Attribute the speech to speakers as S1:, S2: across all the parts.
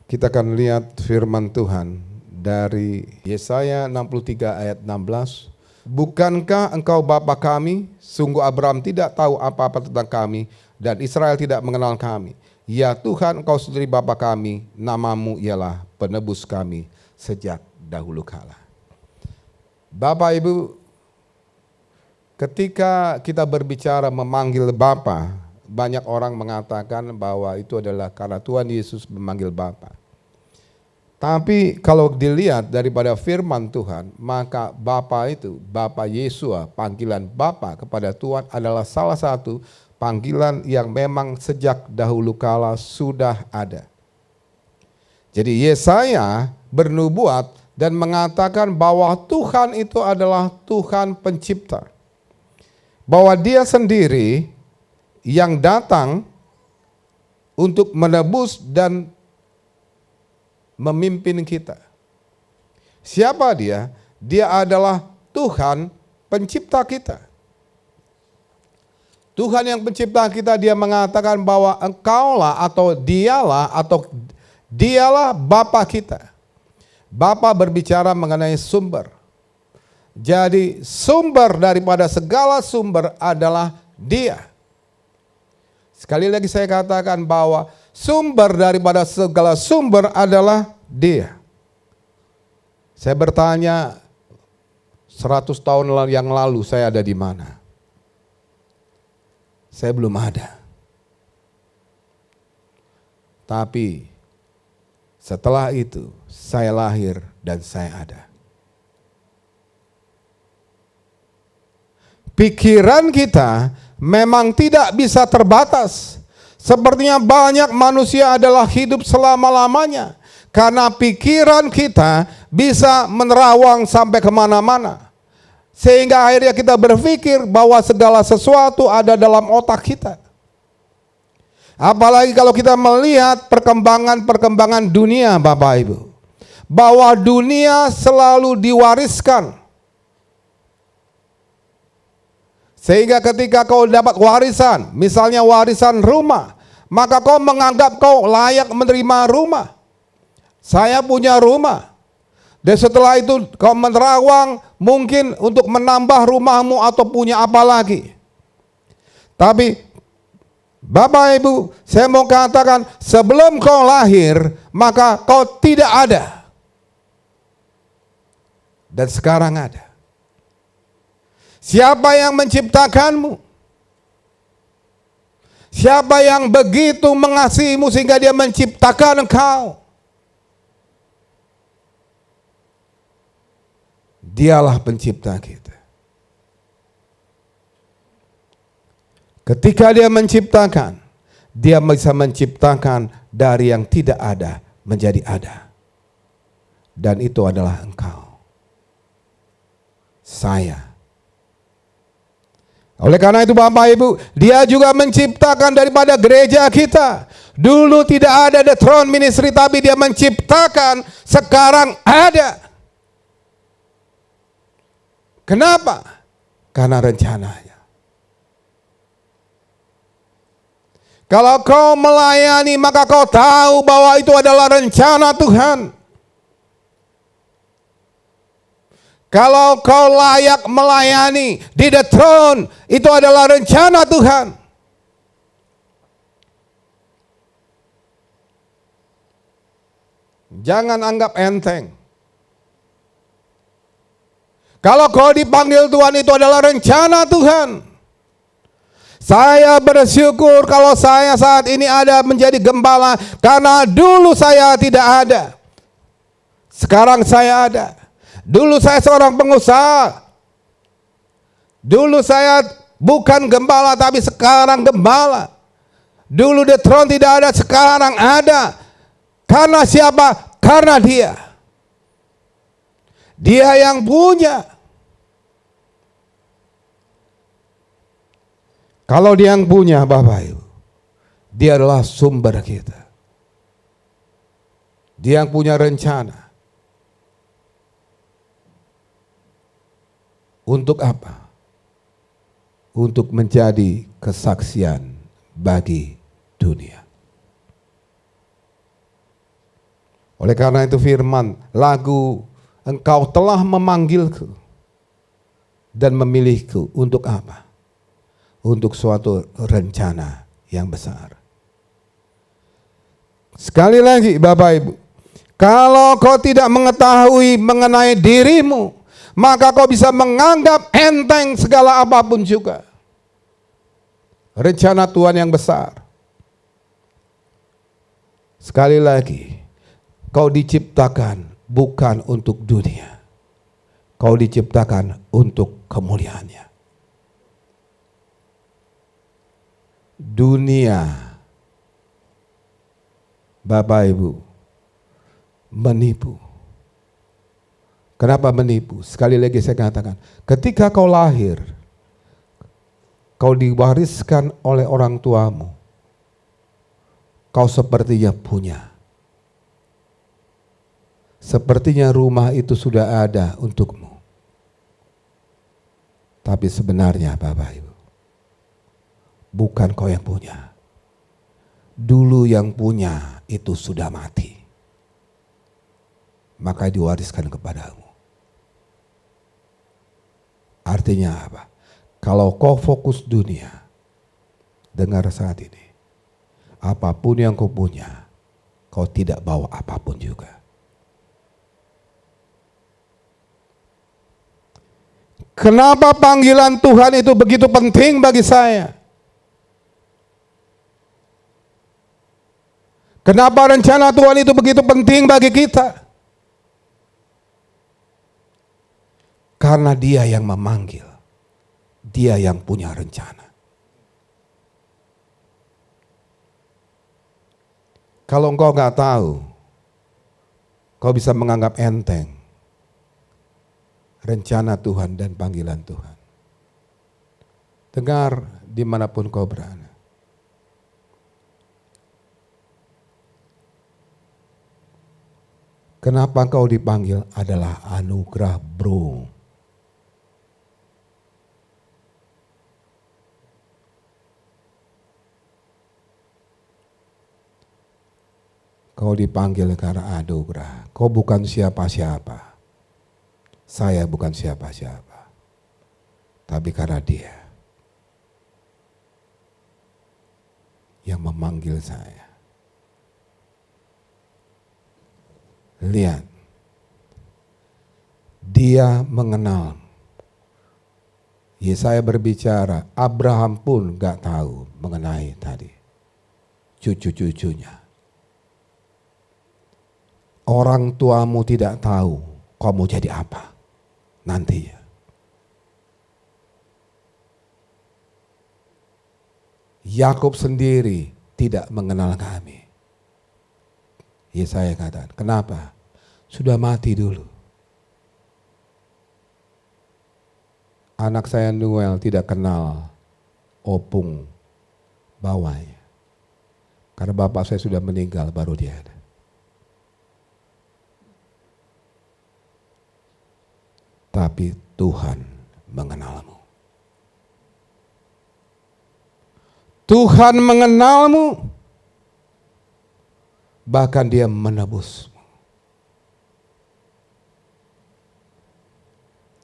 S1: Kita akan lihat firman Tuhan dari Yesaya 63 ayat 16. Bukankah engkau Bapa kami? Sungguh Abraham tidak tahu apa-apa tentang kami dan Israel tidak mengenal kami. Ya Tuhan, engkau sendiri Bapa kami, namamu ialah penebus kami sejak dahulu kala. Bapak Ibu, ketika kita berbicara memanggil Bapa, banyak orang mengatakan bahwa itu adalah karena Tuhan Yesus memanggil Bapa. Tapi kalau dilihat daripada firman Tuhan, maka Bapa itu, Bapa Yesua, panggilan Bapa kepada Tuhan adalah salah satu panggilan yang memang sejak dahulu kala sudah ada. Jadi Yesaya bernubuat dan mengatakan bahwa Tuhan itu adalah Tuhan pencipta. Bahwa dia sendiri yang datang untuk menebus dan memimpin kita. Siapa dia? Dia adalah Tuhan pencipta kita. Tuhan yang pencipta kita, dia mengatakan bahwa engkaulah atau dialah Bapa kita. Bapa berbicara mengenai sumber. Jadi sumber daripada segala sumber adalah Dia. Sekali lagi saya katakan bahwa sumber daripada segala sumber adalah Dia. Saya bertanya 100 tahun yang lalu saya ada di mana? Saya belum ada. Tapi setelah itu saya lahir dan saya ada. Pikiran kita memang tidak bisa terbatas. Sepertinya banyak manusia adalah hidup selama-lamanya. Karena pikiran kita bisa menerawang sampai kemana-mana. Sehingga akhirnya kita berpikir bahwa segala sesuatu ada dalam otak kita. Apalagi kalau kita melihat perkembangan dunia Bapak Ibu. Bahwa dunia selalu diwariskan. Sehingga ketika kau dapat warisan, misalnya warisan rumah, maka kau menganggap kau layak menerima rumah. Saya punya rumah. Dan setelah itu kau menerawang mungkin untuk menambah rumahmu atau punya apa lagi. Tapi Bapak Ibu, saya mau katakan sebelum kau lahir, maka kau tidak ada. Dan sekarang ada. Siapa yang menciptakanmu? Siapa yang begitu mengasihimu sehingga dia menciptakan engkau? Dialah pencipta kita. Ketika dia menciptakan, dia bisa menciptakan dari yang tidak ada menjadi ada. Dan itu adalah engkau. Saya. Oleh karena itu Bapak Ibu, dia juga menciptakan daripada gereja kita. Dulu tidak ada the throne ministry, tapi dia menciptakan, sekarang ada. Kenapa? Karena rencananya. Kalau kau melayani, maka kau tahu bahwa itu adalah rencana Tuhan. Kalau kau layak melayani di the throne, itu adalah rencana Tuhan. Jangan anggap enteng. Kalau kau dipanggil Tuhan, itu adalah rencana Tuhan. Saya bersyukur kalau saya saat ini ada menjadi gembala, karena dulu saya tidak ada. Sekarang saya ada. Dulu saya seorang pengusaha. Dulu saya bukan gembala, tapi sekarang gembala. Dulu the throne tidak ada, sekarang ada. Karena siapa? Karena Dia. Dia yang punya. Kalau Dia yang punya Bapak Ibu, Dia adalah sumber kita. Dia yang punya rencana. Untuk apa? Untuk menjadi kesaksian bagi dunia. Oleh karena itu firman lagu, engkau telah memanggilku dan memilihku untuk apa? Untuk suatu rencana yang besar. Sekali lagi Bapak Ibu, kalau kau tidak mengetahui mengenai dirimu, maka kau bisa menganggap enteng segala apapun juga. Rencana Tuhan yang besar. Sekali lagi, kau diciptakan bukan untuk dunia. Kau diciptakan untuk kemuliaannya. Dunia, Bapak Ibu, menipu. Kenapa menipu? Sekali lagi saya katakan, ketika kau lahir, kau diwariskan oleh orang tuamu, kau sepertinya punya. Sepertinya rumah itu sudah ada untukmu. Tapi sebenarnya Bapak Ibu, bukan kau yang punya. Dulu yang punya itu sudah mati. Maka diwariskan kepadamu. Artinya apa? Kalau kau fokus dunia, dengar saat ini, apapun yang kau punya, kau tidak bawa apapun juga. Kenapa panggilan Tuhan itu begitu penting bagi saya? Kenapa rencana Tuhan itu begitu penting bagi kita? Karena Dia yang memanggil, Dia yang punya rencana. Kalau engkau nggak tahu, kau bisa menganggap enteng rencana Tuhan dan panggilan Tuhan. Dengar dimanapun kau berada. Kenapa kau dipanggil adalah anugerah, bro. Kau dipanggil karena anugerah. Kau bukan siapa-siapa. Saya bukan siapa-siapa. Tapi karena Dia yang memanggil saya. Lihat. Dia mengenal. Yesaya berbicara, Abraham pun gak tahu mengenai tadi. Cucu-cucunya. Orang tuamu tidak tahu kamu jadi apa nantinya. Yakub sendiri tidak mengenal kami. Yesaya katakan, kenapa? Sudah mati dulu. Anak saya Noel tidak kenal opung bawahnya. Karena bapak saya sudah meninggal baru dia ada. Tapi Tuhan mengenalmu. Tuhan mengenalmu, bahkan Dia menebusmu.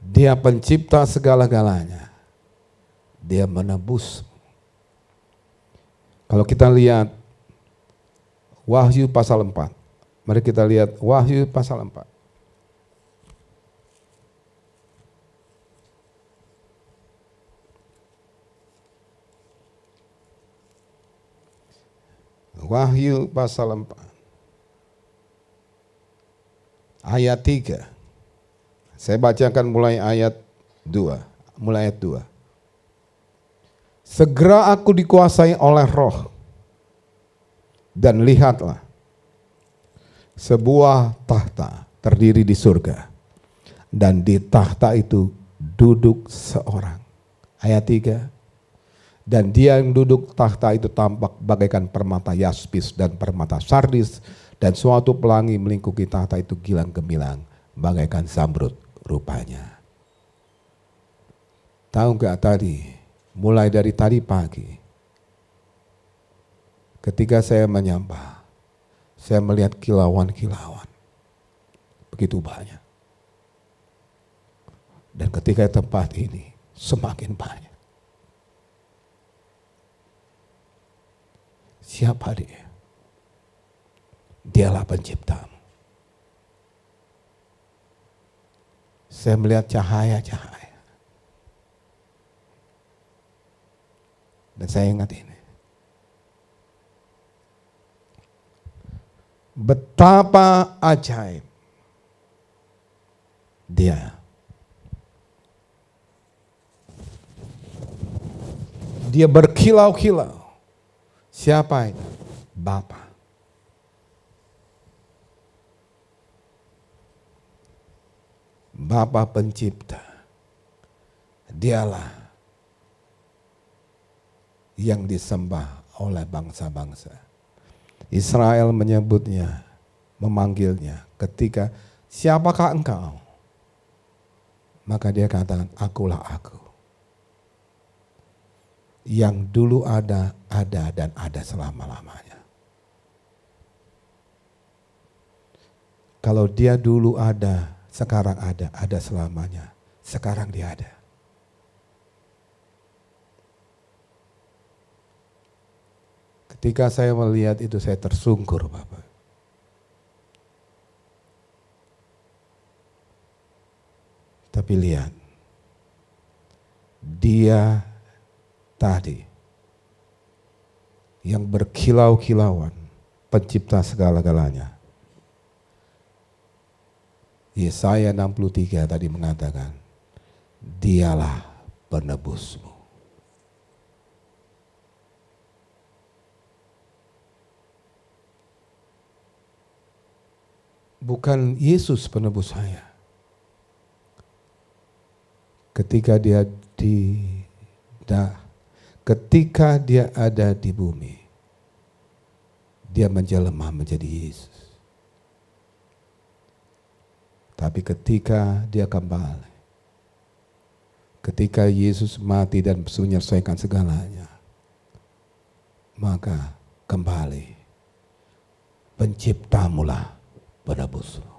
S1: Dia pencipta segala-galanya. Dia menebusmu. Kalau kita lihat Wahyu pasal 4. Mari kita lihat Wahyu pasal 4. Wahyu pasal 4 ayat 3. Saya bacakan mulai ayat 2. Segera aku dikuasai oleh Roh, dan lihatlah sebuah tahta terdiri di surga, dan di tahta itu duduk seorang. Ayat 3. Dan Dia yang duduk tahta itu tampak bagaikan permata yaspis dan permata sardis, dan suatu pelangi melingkupi tahta itu gilang gemilang bagaikan zamrud rupanya. Tahu nggak tadi, mulai dari tadi pagi, ketika saya menyembah, saya melihat kilauan-kilauan. begitu banyak. Dan ketika tempat ini semakin banyak. Siapa dia? Dialah penciptamu. Saya melihat cahaya-cahaya. Dan saya ingat ini. Betapa ajaib dia. Dia berkilau-kilau. Siapa itu? Bapa. Bapa pencipta. Dialah yang disembah oleh bangsa-bangsa. Israel menyebutnya, memanggilnya ketika, siapakah engkau? Maka dia katakan, akulah aku. Yang dulu ada, dan ada selama-lamanya. Kalau dia dulu ada, sekarang ada selamanya. Sekarang dia ada. Ketika saya melihat itu saya tersungkur, Bapak. Tapi lihat, dia tadi yang berkilau-kilauan, pencipta segala-galanya. Yesaya 63 tadi mengatakan, dialah penebusmu. Bukan Yesus penebus saya. Ketika dia ada di bumi, dia menjelma menjadi Yesus. Tapi ketika dia kembali, ketika Yesus mati dan menyelesaikan segalanya, maka kembali penciptamulah penebusmu.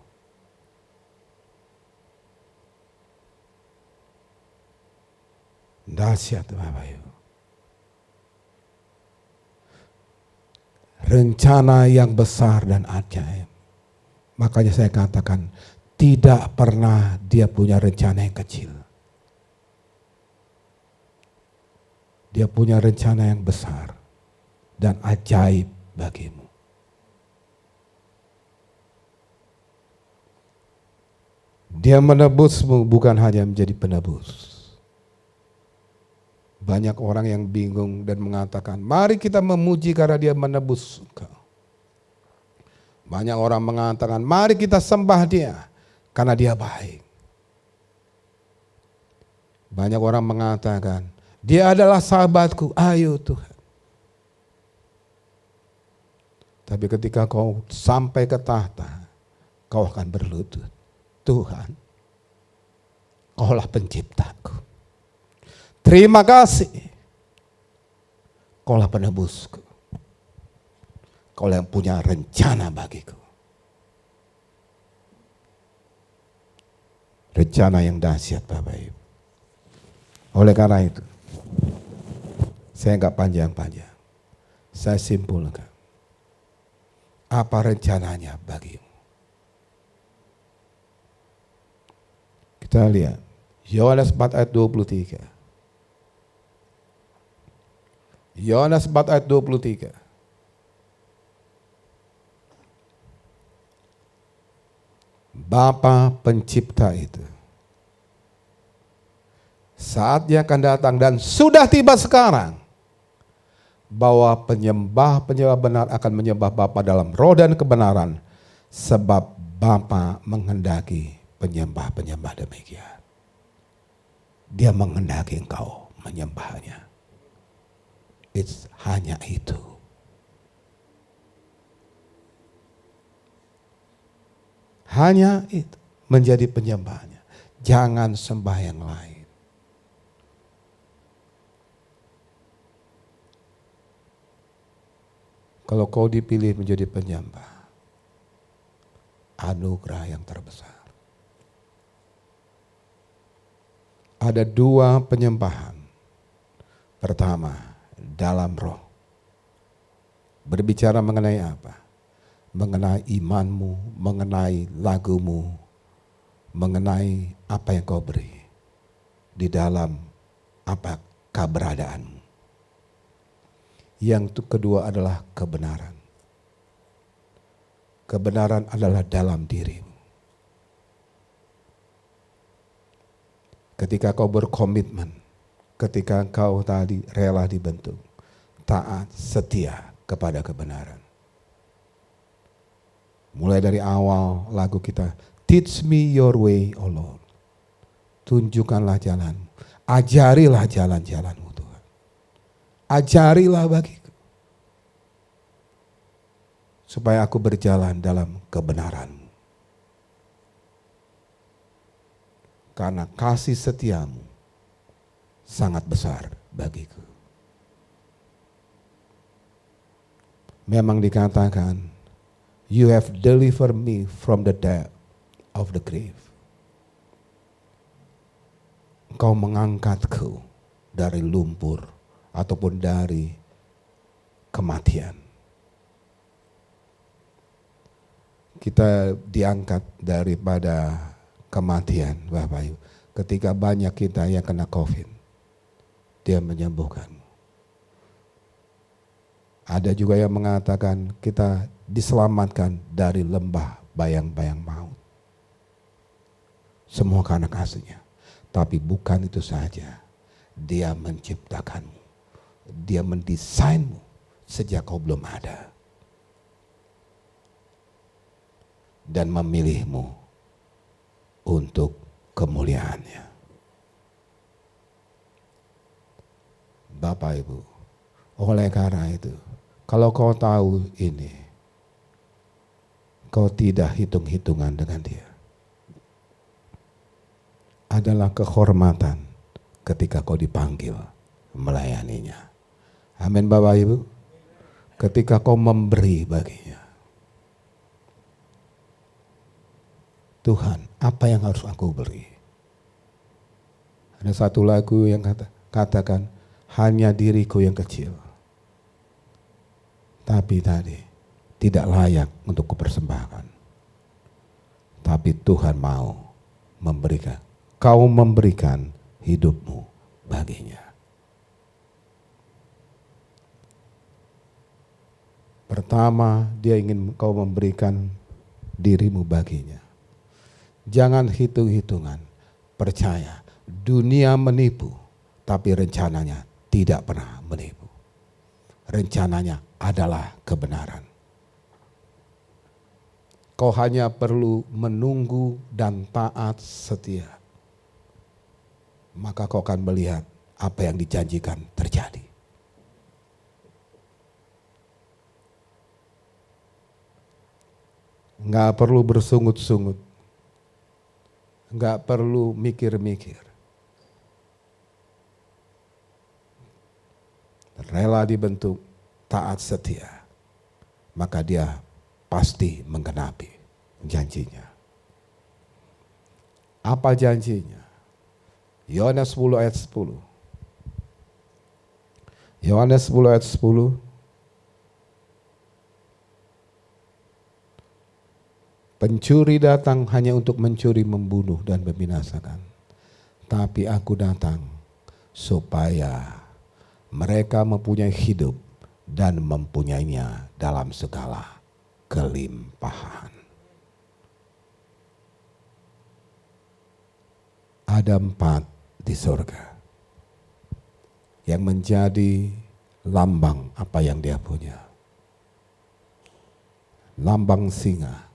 S1: Dahsyat Bapak Ibu. Rencana yang besar dan ajaib. Makanya saya katakan, tidak pernah dia punya rencana yang kecil. Dia punya rencana yang besar dan ajaib bagimu. Dia menebusmu bukan hanya menjadi penebus. Banyak orang yang bingung dan mengatakan, mari kita memuji karena dia menebus engkau. Banyak orang mengatakan, mari kita sembah dia karena dia baik. Banyak orang mengatakan, dia adalah sahabatku, ayo Tuhan. Tapi ketika kau sampai ke tahta, kau akan berlutut. Tuhan, kaulah penciptaku. Terima kasih. Kaulah penebusku. Kaulah yang punya rencana bagiku. Rencana yang dahsyat Bapak Ibu. Oleh karena itu, saya enggak panjang-panjang. Saya simpulkan. Apa rencananya bagimu? Kita lihat. Yohanes 4 ayat 23. Yohanes 4 ayat 23. Bapa pencipta itu saatnya akan datang dan sudah tiba sekarang bahwa penyembah benar akan menyembah Bapa dalam roh dan kebenaran, sebab Bapa menghendaki penyembah demikian. Dia menghendaki engkau menyembahnya. It's hanya itu. Hanya itu menjadi penyembahnya. Jangan sembah yang lain. Kalau kau dipilih menjadi penyembah, anugerah yang terbesar. Ada dua penyembahan. Pertama, dalam roh. Berbicara mengenai apa? Mengenai imanmu, mengenai lagumu, mengenai apa yang kau beri di dalam apa keberadaanmu. Yang kedua adalah kebenaran. Kebenaran adalah dalam dirimu. Ketika kau berkomitmen, ketika kau tadi rela dibentuk, taat, setia kepada kebenaran. Mulai dari awal lagu kita, teach me your way, O Lord. Tunjukkanlah jalanmu. Ajarilah jalan-jalanmu Tuhan. Ajarilah bagiku. Supaya aku berjalan dalam kebenaran-Mu. Karena kasih setiamu sangat besar bagiku. Memang dikatakan, you have delivered me from the depth of the grave. Engkau mengangkatku dari lumpur ataupun dari kematian. Kita diangkat daripada kematian, Bapak Ibu. Ketika banyak kita yang kena COVID, Dia menyembuhkanmu. Ada juga yang mengatakan kita diselamatkan dari lembah bayang-bayang maut. Semua karena kasih-Nya. Tapi bukan itu saja. Dia menciptakanmu. Dia mendesainmu sejak kau belum ada. Dan memilihmu untuk kemuliaan-Nya. Bapak Ibu, oleh karena itu, kalau kau tahu ini, kau tidak hitung-hitungan dengan Dia. Adalah kehormatan ketika kau dipanggil melayaninya. Amin Bapak Ibu. Ketika kau memberi baginya. Tuhan, apa yang harus aku beri? Ada satu lagu yang katakan, hanya diriku yang kecil. Tapi tadi tidak layak untuk kupersembahkan. Tapi Tuhan mau memberikan. Kau memberikan hidupmu baginya. Pertama, Dia ingin kau memberikan dirimu baginya. Jangan hitung-hitungan. Percaya, dunia menipu, tapi rencananya tidak pernah menipu. Rencananya adalah kebenaran. Kau hanya perlu menunggu dan taat setia. Maka kau akan melihat apa yang dijanjikan terjadi. Enggak perlu bersungut-sungut. Enggak perlu mikir-mikir. Rela dibentuk, taat setia. Maka Dia pasti menggenapi janjinya. Apa janjinya? Yohanes 10 ayat 10. Yohanes 10 ayat 10. Pencuri datang hanya untuk mencuri, membunuh, dan membinasakan. Tapi aku datang supaya mereka mempunyai hidup dan mempunyainya dalam segala kelimpahan. Ada 4 di surga yang menjadi lambang apa yang dia punya. Lambang singa,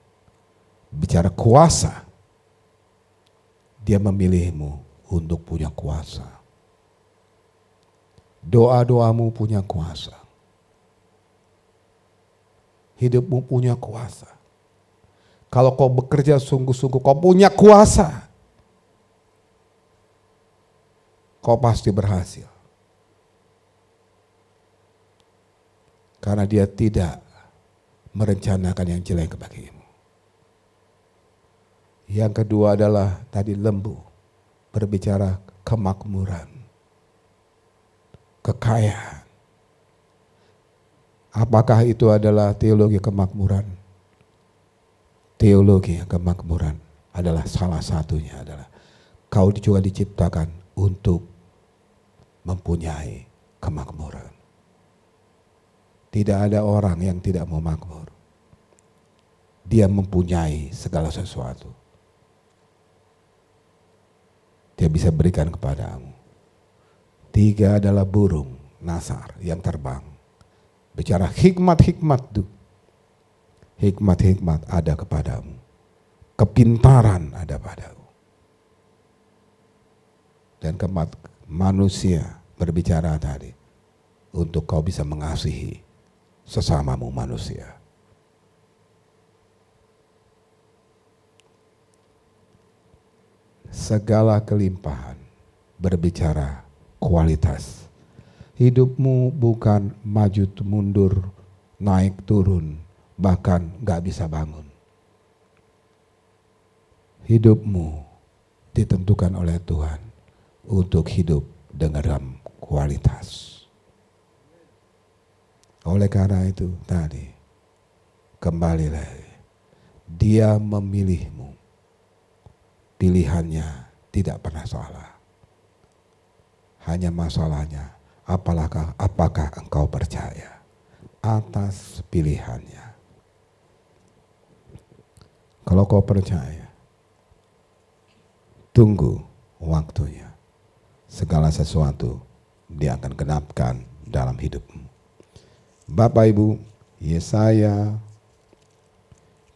S1: bicara kuasa. Dia memilihmu untuk punya kuasa. Doa-doamu punya kuasa. Hidupmu punya kuasa. Kalau kau bekerja sungguh-sungguh, kau punya kuasa. Kau pasti berhasil. Karena Dia tidak merencanakan yang jelek bagimu. Yang kedua adalah tadi lembu, berbicara kemakmuran, kekayaan. Apakah itu adalah teologi kemakmuran? Teologi kemakmuran adalah salah satunya adalah kau juga diciptakan untuk mempunyai kemakmuran. Tidak ada orang yang tidak mau makmur. Dia mempunyai segala sesuatu. Dia bisa berikan kepadamu. 3 adalah burung nasar yang terbang. Bicara hikmat-hikmat itu. Hikmat-hikmat ada kepadamu. Kepintaran ada padamu. Dan manusia berbicara tadi. Untuk kau bisa mengasihi sesamamu manusia. Segala kelimpahan berbicara kualitas. Hidupmu bukan maju mundur, naik turun, bahkan gak bisa bangun. Hidupmu ditentukan oleh Tuhan untuk hidup dengan kualitas. Oleh karena itu tadi, kembali lagi, Dia memilihmu. Pilihannya tidak pernah salah. Hanya masalahnya, apakah engkau percaya atas pilihannya? Kalau kau percaya, tunggu waktunya. Segala sesuatu Dia akan genapkan dalam hidupmu. Bapak Ibu, Yesaya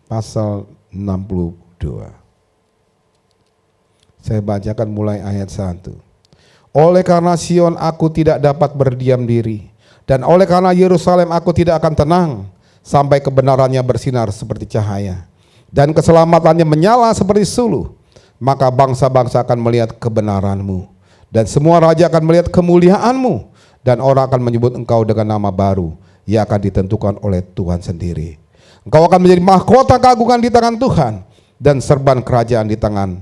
S1: pasal 62. Saya bacakan mulai ayat 1. Oleh karena Sion aku tidak dapat berdiam diri, dan oleh karena Yerusalem aku tidak akan tenang, sampai kebenarannya bersinar seperti cahaya, dan keselamatannya menyala seperti suluh. Maka bangsa-bangsa akan melihat kebenaranmu, dan semua raja akan melihat kemuliaanmu, dan orang akan menyebut engkau dengan nama baru, yang akan ditentukan oleh Tuhan sendiri. Engkau akan menjadi mahkota keagungan di tangan Tuhan, dan serban kerajaan di tangan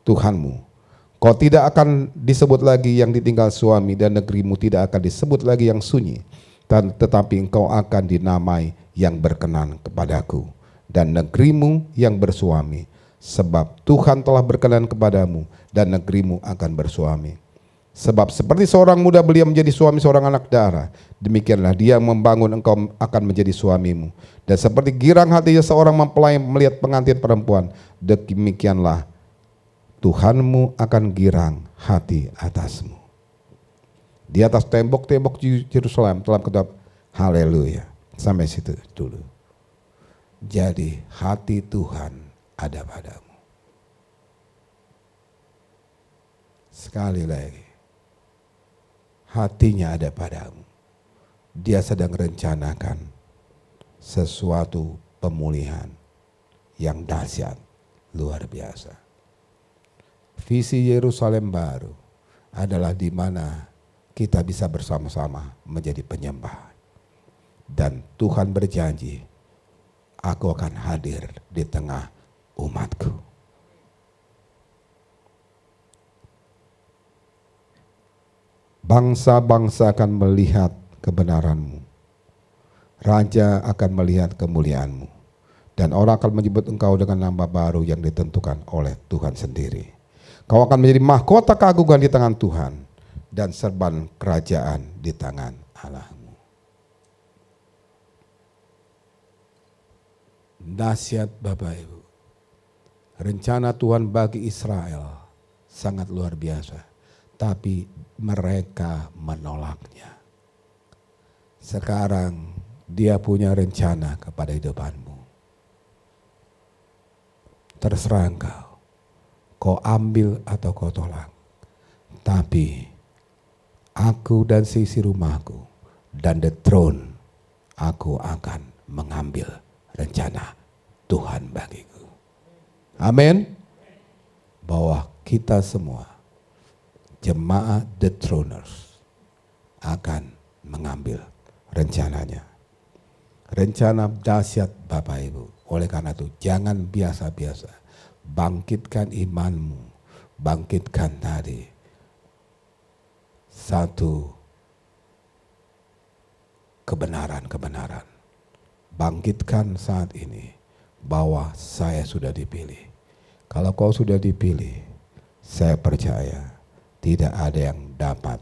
S1: Tuhanmu. Kau tidak akan disebut lagi yang ditinggal suami, dan negerimu tidak akan disebut lagi yang sunyi, tetapi engkau akan dinamai yang berkenan kepadaku, dan negerimu yang bersuami, sebab Tuhan telah berkenan kepadamu, dan negerimu akan bersuami. Sebab seperti seorang muda belia menjadi suami seorang anak darah, demikianlah Dia membangun engkau akan menjadi suamimu. Dan seperti girang hatinya seorang mempelai melihat pengantin perempuan, demikianlah Tuhanmu akan girang hati atasmu. Di atas tembok-tembok Yerusalem telah ketap haleluya. Sampai situ dulu. Jadi hati Tuhan ada padamu. Sekali lagi, hatinya ada padamu. Dia sedang rencanakan sesuatu pemulihan yang dahsyat, luar biasa. Visi Yerusalem baru adalah di mana kita bisa bersama-sama menjadi penyembah. Dan Tuhan berjanji, aku akan hadir di tengah umatku. Bangsa-bangsa akan melihat kebenaranmu. Raja akan melihat kemuliaanmu. Dan orang akan menyebut engkau dengan nama baru yang ditentukan oleh Tuhan sendiri. Kau akan menjadi mahkota keagungan di tangan Tuhan, dan serban kerajaan di tangan Allahmu. Dahsyat Bapak Ibu. Rencana Tuhan bagi Israel sangat luar biasa. Tapi mereka menolaknya. Sekarang Dia punya rencana kepada hidupanmu. Terserah engkau. Kau ambil atau kau tolak. Tapi aku dan sisi rumahku dan the throne, aku akan mengambil rencana Tuhan bagiku. Amin. Bahwa kita semua jemaat the throners akan mengambil rencananya. Rencana dahsyat Bapak Ibu. Oleh karena itu jangan biasa-biasa. bangkitkan imanmu, bangkitkan tadi satu kebenaran-kebenaran. Bangkitkan saat ini bahwa saya sudah dipilih. Kalau kau sudah dipilih, saya percaya tidak ada yang dapat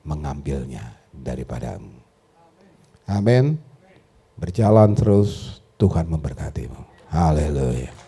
S1: mengambilnya daripadamu. Amin. Berjalan terus, Tuhan memberkatimu. Haleluya.